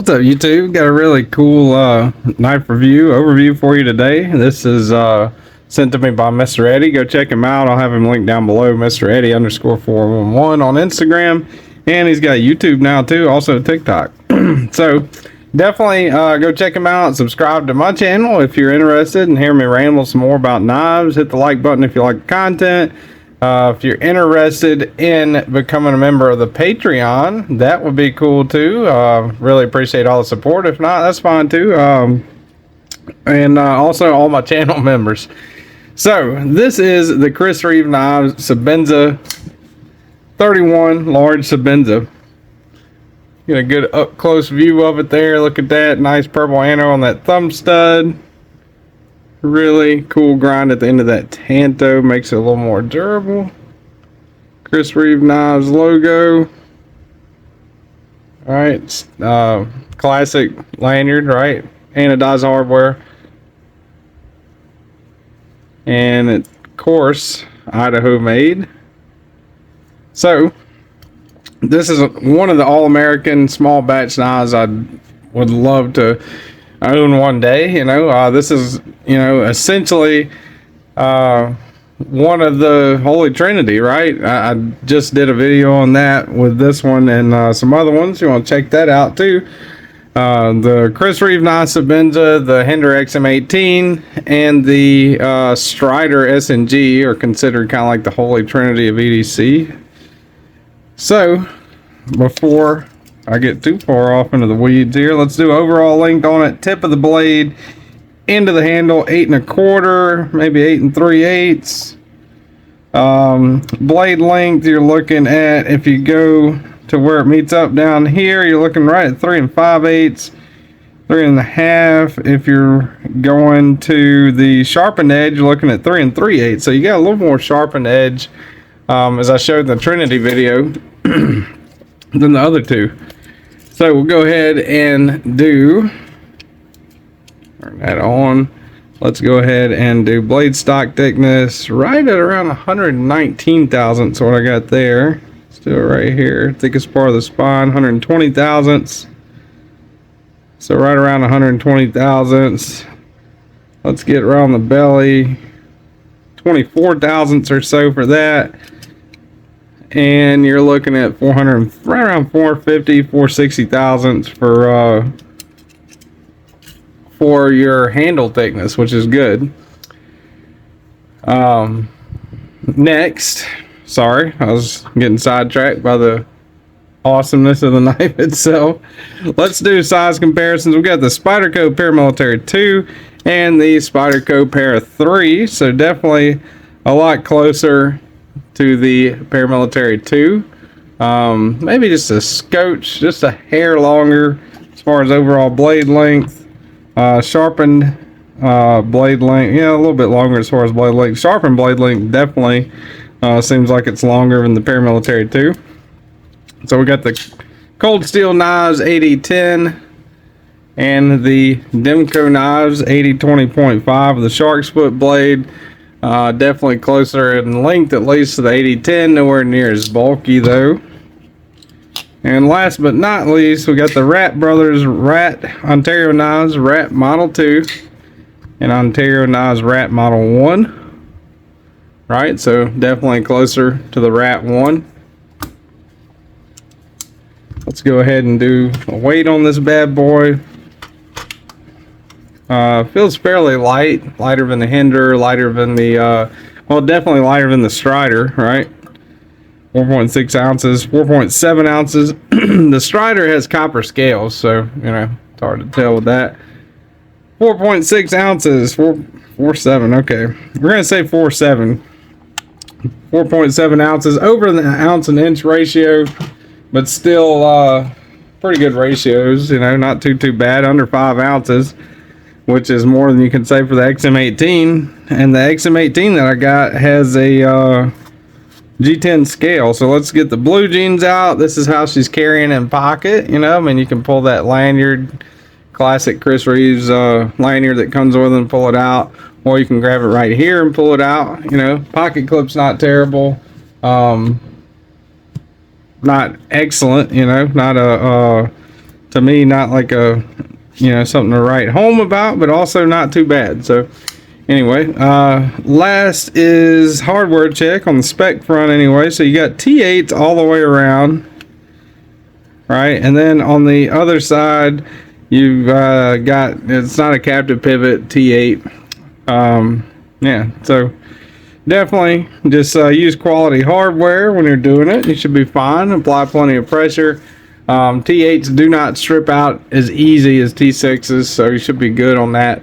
What's up, YouTube? Got a really cool knife overview for you today. This is sent to me by Mr. Eddie. Go check him out. I'll have him linked down below. Mr. Eddie _411 on Instagram, and he's got YouTube now too, also TikTok. So definitely go check him out. Subscribe to my channel if you're interested in hearing me ramble some more about knives. Hit the like button if you like the content. If you're interested in becoming a member of the Patreon, that would be cool too. Really appreciate all the support. If not, that's fine too. And also all my channel members. So this is the Reeve Knives Sebenza 31 large Sebenza. Get a good up close view of it there. Look at that nice purple anno on that thumb stud. Really cool grind at the end of that tanto, makes it a little more durable. Reeve Knives logo. Alright, classic lanyard, right? Anodized hardware. And of course, Idaho made. So, this is one of the all-American small batch knives I would love to own one day. You know, this is, you know, essentially one of the Holy Trinity, right? I just did a video on that with this one and some other ones. You want to check that out too. The Reeve Knives Sebenza, the Hinder XM18, and the Strider SNG are considered kind of like the Holy Trinity of EDC. So, before I get too far off into the weeds here, let's do overall length on it. Tip of the blade into the handle 8 1/4, maybe 8 3/8. Blade length, you're looking at, if you go to where it meets up down here, you're looking right at 3 5/8, 3 1/2. If you're going to the sharpened edge, you're looking at 3 3/8. So you got a little more sharpened edge, as I showed in the Trinity video, than the other two. So we'll go ahead and do, turn that on. Let's go ahead and do blade stock thickness right at around 119 thousandths. What I got there. Let's do it right here. Thickest part of the spine, 120 thousandths. So right around 120 thousandths. Let's get around the belly, 24 thousandths or so for that. And you're looking at 400, right around 450, 460 thousandths for your handle thickness, which is good. Next, sorry, I was getting sidetracked by the awesomeness of the knife itself. Let's do size comparisons. We got the Spyderco Paramilitary 2 and the Spyderco Para 3, so definitely a lot closer to the Paramilitary 2. Maybe just a scotch, just a hair longer as far as overall blade length. Sharpened blade length, yeah, a little bit longer as far as blade length. Sharpened blade length definitely seems like it's longer than the Paramilitary 2. So we got the Cold Steel Knives 8010 and the Demco Knives 8020.5. The Shark's Foot blade, definitely closer in length, at least to the 8010. Nowhere near as bulky though. And last but not least, we got the Rat Brothers Ontario Knives Rat Model 2 and Ontario Knives Rat Model 1. Right, so definitely closer to the Rat 1. Let's go ahead and do a weight on this bad boy. Feels fairly light, lighter than the Hinder, lighter than the, well, definitely lighter than the Strider, right? 4.6 ounces, 4.7 ounces. The Strider has copper scales, so, you know, it's hard to tell with that. 4.6 ounces, 4.7, okay. We're going to say 4.7. 4.7 ounces, over the ounce and inch ratio, but still pretty good ratios, you know, not too bad, under 5 ounces, which is more than you can say for the XM18. And the XM18 that I got has a G10 scale. So let's get the blue jeans out. This is how she's carrying in pocket, you know. I mean, you can pull that lanyard, classic Reeve's lanyard that comes with it, and pull it out, or you can grab it right here and pull it out. You know, pocket clip's not terrible, not excellent, you know, not a to me, not like a, you know, something to write home about, but also not too bad. So anyway, last is hardware check on the spec front anyway. So you got T8s all the way around, right? And then on the other side, you've got, it's not a captive pivot, T8. Yeah, so definitely just use quality hardware when you're doing it. You should be fine. Apply plenty of pressure. T8s do not strip out as easy as T6s, so you should be good on that.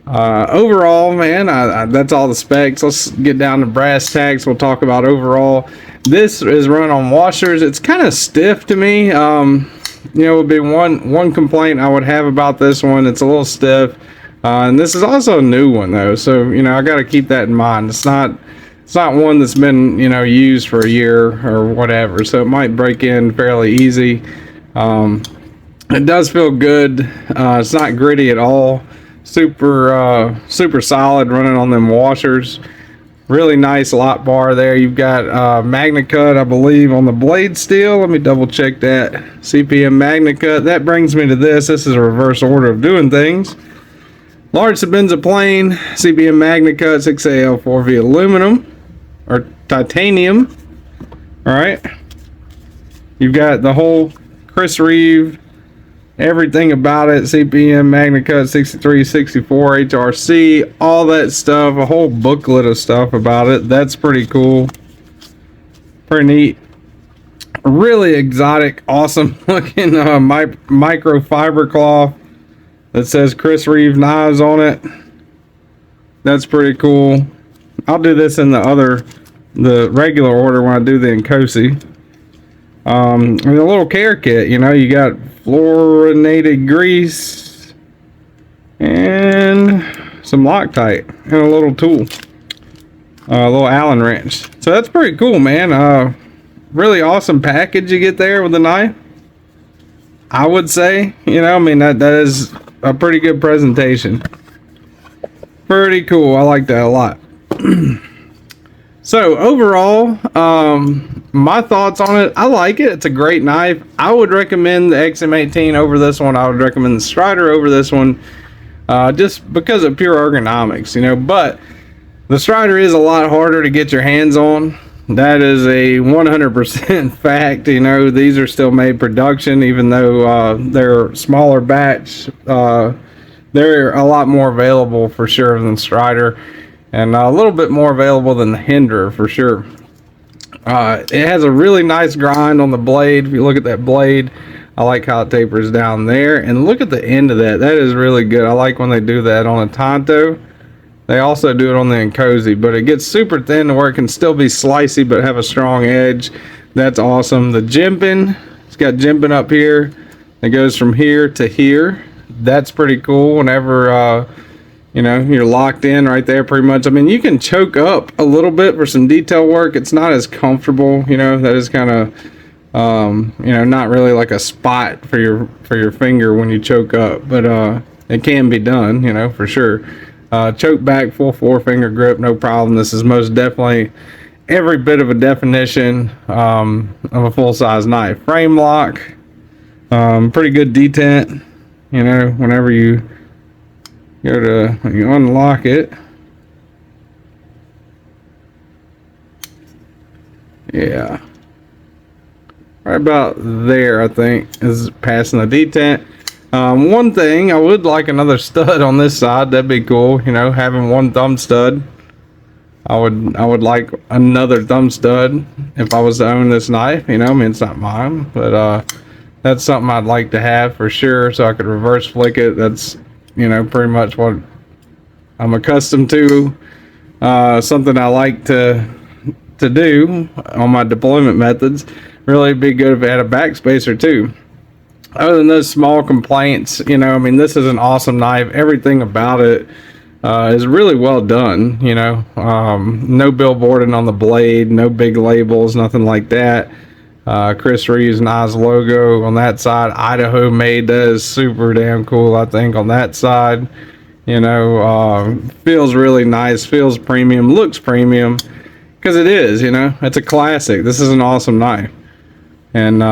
Overall, man, that's all the specs. Let's get down to brass tacks. We'll talk about overall. This is run on washers. It's kind of stiff to me. You know, would be one complaint I would have about this one. It's a little stiff. And this is also a new one though, so you know I got to keep that in mind. It's not one that's been, you know, used for a year or whatever, so it might break in fairly easy. It does feel good. It's not gritty at all. Super solid running on them washers. Really nice lot bar there. You've got Magna Cut, I believe, on the blade steel. Let me double check that. CPM Magna Cut. That brings me to this. This is a reverse order of doing things. Large Sebenza plane, CPM Magna Cut, 6AL 4V aluminum or titanium. All right. You've got the whole Chris Reeve, everything about it. CPM Magna Cut 63, 64 HRC, all that stuff. A whole booklet of stuff about it. That's pretty cool. Pretty neat. Really exotic, awesome looking microfiber cloth that says Chris Reeve Knives on it. That's pretty cool. I'll do this in the regular order when I do the Nkosi. And a little care kit, you know, you got fluorinated grease and some Loctite and a little tool, a little Allen wrench. So that's pretty cool, man. Really awesome package you get there with the knife, I would say. You know, I mean, that is a pretty good presentation. Pretty cool. I like that a lot. So overall, my thoughts on it, I like it. It's a great knife. I would recommend the XM18 over this one. I would recommend the Strider over this one, just because of pure ergonomics, you know. But the Strider is a lot harder to get your hands on. That is a 100% fact. You know, these are still made production, even though they're smaller batch. They're a lot more available for sure than Strider, and a little bit more available than the Hinderer for sure. It has a really nice grind on the blade. If you look at that blade, I like how it tapers down there, and look at the end of that. That is really good. I like when they do that on a Tonto. They also do it on the Nkosi, but it gets super thin to where it can still be slicey but have a strong edge. That's awesome. The jimping, it's got jimping up here. It goes from here to here. That's pretty cool whenever you know, you're locked in right there pretty much. I mean, you can choke up a little bit for some detail work. It's not as comfortable, you know. That is kind of you know, not really like a spot for your finger when you choke up, but it can be done, you know, for sure. Choke back, full forefinger grip, no problem. This is most definitely every bit of a definition of a full-size knife. Frame lock, pretty good detent, you know, whenever you you unlock it. Yeah, right about there, I think, is passing the detent. One thing, I would like another stud on this side. That'd be cool, you know, having one thumb stud. I would like another thumb stud if I was to own this knife, you know. I mean, it's not mine, but that's something I'd like to have for sure, so I could reverse flick it. That's, you know, pretty much what I'm accustomed to. Something I like to do on my deployment methods. Really be good if it had a backspacer too. Other than those small complaints, you know, I mean, this is an awesome knife. Everything about it is really well done, you know. No billboarding on the blade, no big labels, nothing like that. Chris Reeve's Knives logo on that side, Idaho made. That is super damn cool, I think, on that side. You know, feels really nice, feels premium, looks premium, because it is, you know. It's a classic. This is an awesome knife. and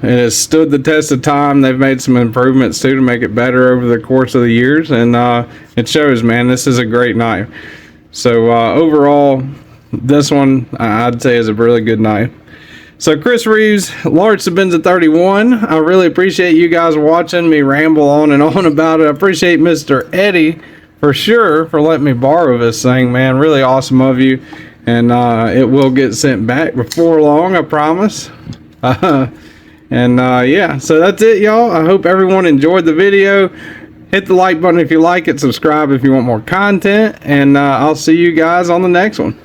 it has stood the test of time. They've made some improvements too to make it better over the course of the years, and it shows, man. This is a great knife. So overall, this one I'd say is a really good knife. So Chris Reeves, large Sebenza 31. I really appreciate you guys watching me ramble on and on about it. I appreciate Mr. Eddie for sure for letting me borrow this thing, man. Really awesome of you. And it will get sent back before long, I promise. Yeah, so that's it, y'all. I hope everyone enjoyed the video. Hit the like button if you like it. Subscribe if you want more content. And I'll see you guys on the next one.